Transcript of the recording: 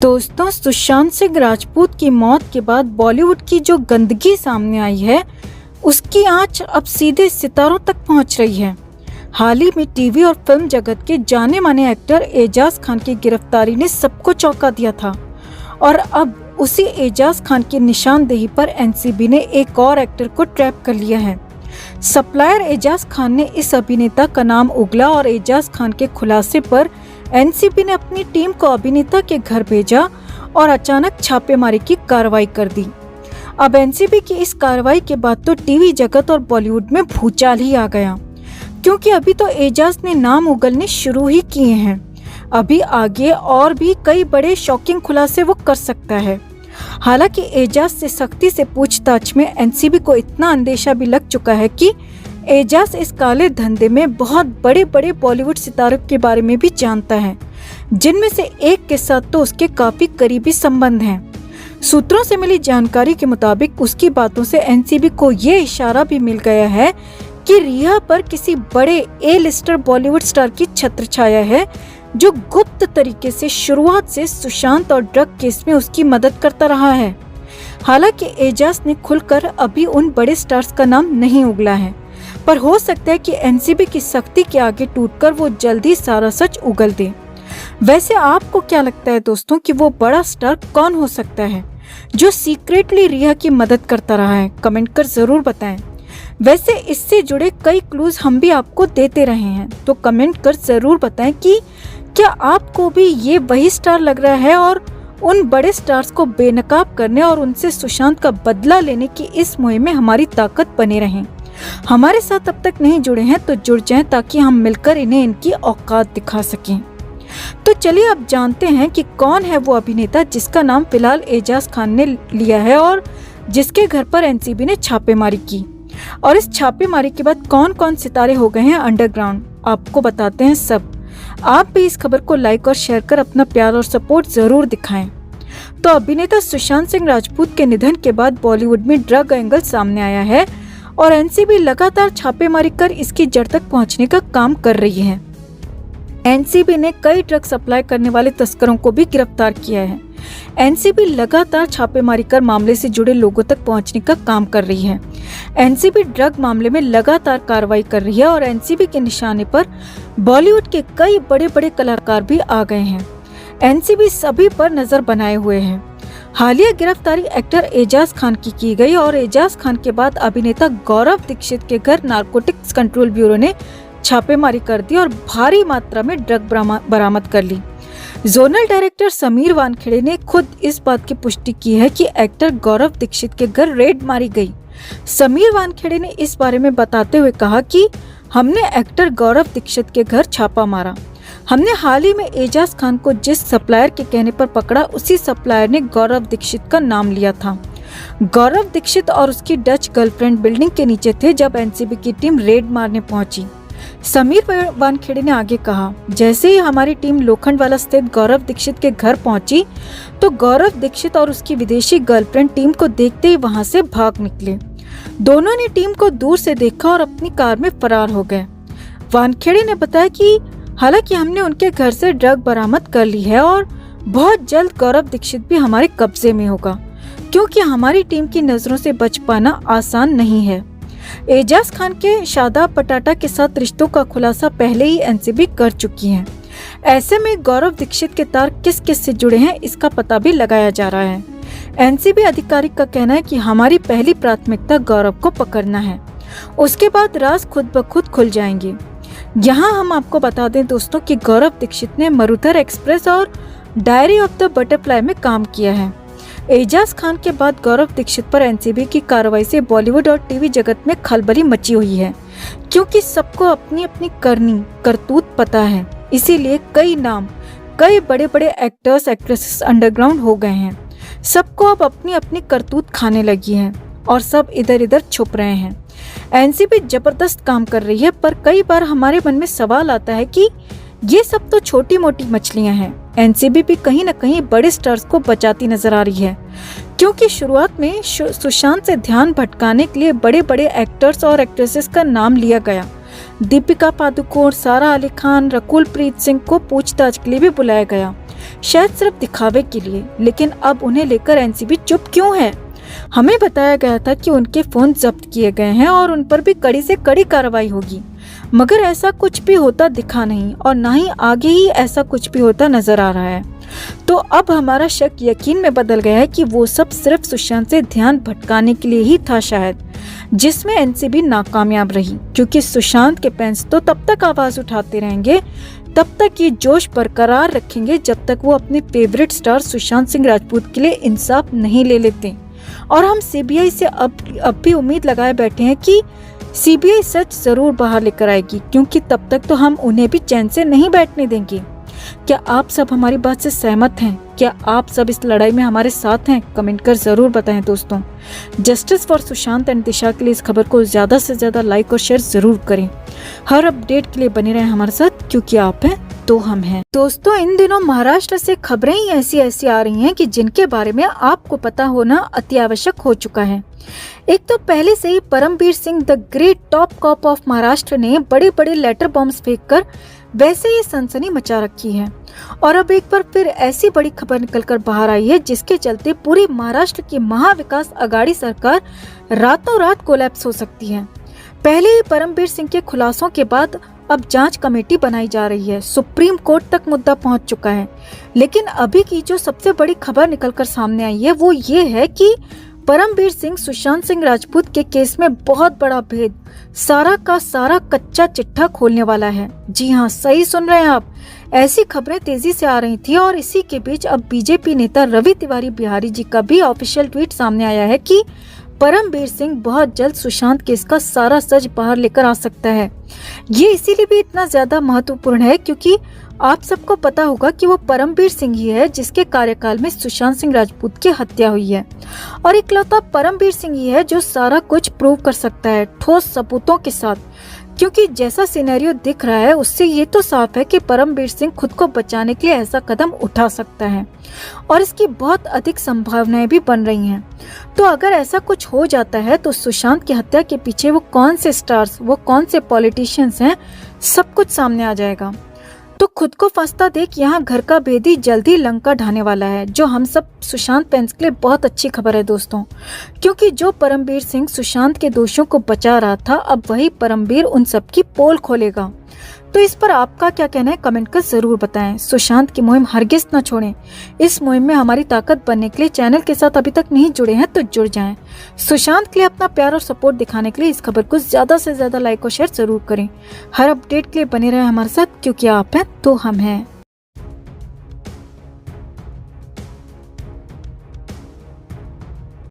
दोस्तों, सुशांत सिंह राजपूत की मौत के बाद बॉलीवुड की जो गंदगी सामने आई है, उसकी आंच अब सीधे सितारों तक पहुंच रही है। हाल ही में टीवी और फिल्म जगत के जाने माने एक्टर एजाज खान की गिरफ्तारी ने सबको चौंका दिया था और अब उसी एजाज खान की निशानदेही पर एनसीबी ने एक और एक्टर को ट्रैप कर लिया है। सप्लायर एजाज खान ने इस अभिनेता का नाम उगला और एजाज खान के खुलासे पर एनसीबी ने अपनी टीम को अभिनेता के घर भेजा और अचानक छापेमारी की कार्रवाई कर दी। अब एनसीबी की इस कार्रवाई के बाद तो टीवी जगत और बॉलीवुड में भूचाल ही आ गया, क्योंकि अभी तो एजाज ने नाम उगलने शुरू ही किए हैं। अभी आगे और भी कई बड़े शॉकिंग खुलासे वो कर सकता है। हालांकि एजाज से सख्ती से पूछताछ में एनसीबी को इतना अंदेशा भी लग चुका है कि एजाज इस काले धंधे में बहुत बड़े बड़े बॉलीवुड सितारों के बारे में भी जानता है, जिनमें से एक के साथ तो उसके काफी करीबी संबंध हैं। सूत्रों से मिली जानकारी के मुताबिक उसकी बातों से एनसीबी को ये इशारा भी मिल गया है कि रिया पर किसी बड़े ए लिस्टर बॉलीवुड स्टार की छत्र छाया है, जो गुप्त तरीके से शुरुआत से सुशांत और ड्रग केस में उसकी मदद करता रहा है। हालांकि एजाज ने खुलकर अभी उन बड़े स्टार्स का नाम नहीं उगला है, पर हो सकता है कि एनसीबी की सख्ती के आगे टूटकर वो जल्दी सारा सच उगल दे। वैसे आपको क्या लगता है दोस्तों कि वो बड़ा स्टार कौन हो सकता है जो सीक्रेटली रिया की मदद करता रहा है? कमेंट कर जरूर बताएं। वैसे इससे जुड़े कई क्लूज हम भी आपको देते रहे हैं, तो कमेंट कर जरूर बताएं कि क्या आपको भी ये वही स्टार लग रहा है और उन बड़े स्टार्स को बेनकाब करने और उनसे सुशांत का बदला लेने की इस मुहिम में हमारी ताकत बने रहें। हमारे साथ अब तक नहीं जुड़े हैं तो जुड़ जाएं, ताकि हम मिलकर इन्हें इनकी औकात दिखा सकें। तो चलिए अब जानते हैं कि कौन है वो अभिनेता जिसका नाम फिलहाल एजाज खान ने लिया है और जिसके घर पर एनसीबी ने छापेमारी की। और इस छापेमारी के बाद कौन कौन सितारे हो गए हैं अंडरग्राउंड, आपको बताते हैं सब। आप भी इस खबर को लाइक और शेयर कर अपना प्यार और सपोर्ट जरूर दिखाएं। तो अभिनेता सुशांत सिंह राजपूत के निधन के बाद बॉलीवुड में ड्रग एंगल सामने आया है और एनसीबी लगातार छापेमारी कर इसकी जड़ तक पहुंचने का काम कर रही है। एनसीबी ने कई ड्रग सप्लाई करने वाले तस्करों को भी गिरफ्तार किया है। एनसीबी लगातार छापेमारी कर मामले से जुड़े लोगों तक पहुंचने का काम कर रही है। एनसीबी ड्रग मामले में लगातार कार्रवाई कर रही है और एनसीबी के निशाने पर बॉलीवुड के कई बड़े बड़े कलाकार भी आ गए हैं। एनसीबी सभी पर नजर बनाए हुए है। हालिया गिरफ्तारी एक्टर एजाज खान की गई और एजाज खान के बाद अभिनेता गौरव दीक्षित के घर नारकोटिक्स कंट्रोल ब्यूरो ने छापेमारी कर दी और भारी मात्रा में ड्रग बरामद कर ली। जोनल डायरेक्टर समीर वानखेड़े ने खुद इस बात की पुष्टि की है कि एक्टर गौरव दीक्षित के घर रेड मारी गई। समीर वानखेड़े ने इस बारे में बताते हुए कहा कि हमने एक्टर गौरव दीक्षित के घर छापा मारा। हमने हाल ही में एजाज खान को जिस सप्लायर के कहने पर पकड़ा, उसी सप्लायर ने गौरव दीक्षित का नाम लिया था। गौरव दीक्षित और उसकी डच गर्लफ्रेंड बिल्डिंग के नीचे थे जब एनसीबी की टीम रेड मारने पहुंची। समीर वानखेड़े ने आगे कहा, जैसे ही हमारी टीम लोखंडवाला स्थित गौरव दीक्षित के घर पहुंची तो गौरव दीक्षित और उसकी विदेशी गर्लफ्रेंड टीम को देखते ही वहां से भाग निकले। दोनों ने टीम को दूर से देखा और अपनी कार में फरार हो गए। वानखेड़े ने बताया कि हालांकि हमने उनके घर से ड्रग बरामद कर ली है और बहुत जल्द गौरव दीक्षित भी हमारे कब्जे में होगा, क्योंकि हमारी टीम की नजरों से बच पाना आसान नहीं है। एजाज खान के शादाब पटाटा के साथ रिश्तों का खुलासा पहले ही एनसीबी कर चुकी है। ऐसे में गौरव दीक्षित के तार किस किस से जुड़े हैं, इसका पता भी लगाया जा रहा है। एनसीबी अधिकारी का कहना है कि हमारी पहली प्राथमिकता गौरव को पकड़ना है, उसके बाद राज खुद ब खुद खुल जाएंगे। यहाँ हम आपको बता दें दोस्तों कि गौरव दीक्षित ने मरुधर एक्सप्रेस और डायरी ऑफ द बटरफ्लाई में काम किया है। एजाज खान के बाद गौरव दीक्षित पर एनसीबी की कार्रवाई से बॉलीवुड और टीवी जगत में खलबली मची हुई है, क्योंकि सबको अपनी अपनी करनी करतूत पता है। इसीलिए कई बड़े बड़े एक्टर्स एक्ट्रेसेस अंडरग्राउंड हो गए हैं। सबको अब अपनी अपनी करतूत खाने लगी है और सब इधर इधर छुप रहे हैं। एनसीबी जबरदस्त काम कर रही है, पर कई बार हमारे मन में सवाल आता है कि ये सब तो छोटी मोटी मछलियां हैं। एनसीबी भी कहीं न कहीं बड़े स्टार्स को बचाती नजर आ रही है, क्योंकि शुरुआत में सुशांत से ध्यान भटकाने के लिए बड़े बड़े एक्टर्स और एक्ट्रेसेस का नाम लिया गया। दीपिका पादुकोण, सारा अली खान, रकुल प्रीत सिंह को पूछताछ के लिए भी बुलाया गया। शायद सिर्फ दिखावे के लिए। लेकिन अब उन्हें लेकर एनसीबी चुप क्यों है? हमें बताया गया था कि उनके फोन जब्त किए गए हैं और उन पर भी कड़ी से कड़ी कार्रवाई होगी, मगर ऐसा कुछ भी होता दिखा नहीं और ना ही आगे ही ऐसा कुछ भी होता नजर आ रहा है। तो अब हमारा शक यकीन में बदल गया है कि वो सब सिर्फ सुशांत से ध्यान भटकाने के लिए ही था शायद, जिसमें एनसीबी नाकामयाब रही। क्योंकि सुशांत के फैंस तो तब तक आवाज उठाते रहेंगे, तब तक ये जोश बरकरार रखेंगे जब तक वो अपने फेवरेट स्टार सुशांत सिंह राजपूत के लिए इंसाफ नहीं ले लेते। और हम सीबीआई से अब भी उम्मीद लगाए बैठे हैं कि सीबीआई सच जरूर बाहर लेकर आएगी, क्योंकि तब तक तो हम उन्हें भी चैन से नहीं बैठने देंगे। क्या आप सब हमारी बात से सहमत हैं? क्या आप सब इस लड़ाई में हमारे साथ हैं? कमेंट कर जरूर बताएं दोस्तों। जस्टिस फॉर सुशांत एंड दिशा के लिए इस खबर को ज्यादा से ज्यादा लाइक और शेयर जरूर करें। हर अपडेट के लिए बने रहें हमारे साथ, क्योंकि आप हैं तो हम हैं। दोस्तों, इन दिनों महाराष्ट्र से खबरें ही ऐसी आ रही हैं कि जिनके बारे में आपको पता होना अति आवश्यक हो चुका है। एक तो पहले से ही Parambir Singh the great top cop of Maharashtra ने बड़े बड़े लेटर बॉम्ब्स फेंककर वैसे ही सनसनी मचा रखी है, और अब एक बार फिर ऐसी बड़ी खबर निकलकर बाहर आई है जिसके चलते पूरी महाराष्ट्र की महाविकास आघाड़ी सरकार रातों रात कोलैप्स हो सकती है। पहले ही परमबीर सिंह के खुलासों के बाद अब जांच कमेटी बनाई जा रही है, सुप्रीम कोर्ट तक मुद्दा पहुंच चुका है। लेकिन अभी की जो सबसे बड़ी खबर निकलकर सामने आई है वो ये है कि परमबीर सिंह सुशांत सिंह राजपूत के केस में बहुत बड़ा भेद, सारा का सारा कच्चा चिट्ठा खोलने वाला है। जी हाँ, सही सुन रहे हैं आप। ऐसी खबरें तेजी से आ रही थी और इसी के बीच अब बीजेपी नेता रवि तिवारी बिहारी जी का भी ऑफिशियल ट्वीट सामने आया है कि परमबीर सिंह बहुत जल्द सुशांत केस का सारा सच बाहर लेकर आ सकता है। ये इसीलिए भी इतना ज्यादा महत्वपूर्ण है क्योंकि आप सबको पता होगा कि वो परमबीर सिंह ही है जिसके कार्यकाल में सुशांत सिंह राजपूत की हत्या हुई है, और इकलौता परमबीर सिंह ही है जो सारा कुछ प्रूव कर सकता है ठोस सबूतों के साथ। क्योंकि जैसा सिनेरियो दिख रहा है उससे ये तो साफ है कि परमबीर सिंह खुद को बचाने के लिए ऐसा कदम उठा सकता है, और इसकी बहुत अधिक संभावनाएं भी बन रही हैं। तो अगर ऐसा कुछ हो जाता है तो सुशांत की हत्या के पीछे वो कौन से स्टार्स, वो कौन से पॉलिटिशियंस हैं, सब कुछ सामने आ जाएगा। तो खुद को फंसता देख यहाँ घर का भेदी जल्दी लंका ढाने वाला है, जो हम सब सुशांत फैंस के लिए बहुत अच्छी खबर है दोस्तों। क्योंकि जो परमबीर सिंह सुशांत के दोषियों को बचा रहा था, अब वही परमबीर उन सब की पोल खोलेगा। तो इस पर आपका क्या कहना है, कमेंट कर जरूर बताएं। सुशांत की मुहिम हरगिज न छोड़ें। इस मुहिम में हमारी ताकत बनने के लिए चैनल के साथ अभी तक नहीं जुड़े हैं तो जुड़ जाएं। सुशांत के लिए अपना प्यार और सपोर्ट दिखाने के लिए इस खबर को ज्यादा से ज्यादा लाइक और शेयर जरूर करें। हर अपडेट के लिए बने रहें हमारे साथ, क्योंकि आप हैं तो हम हैं।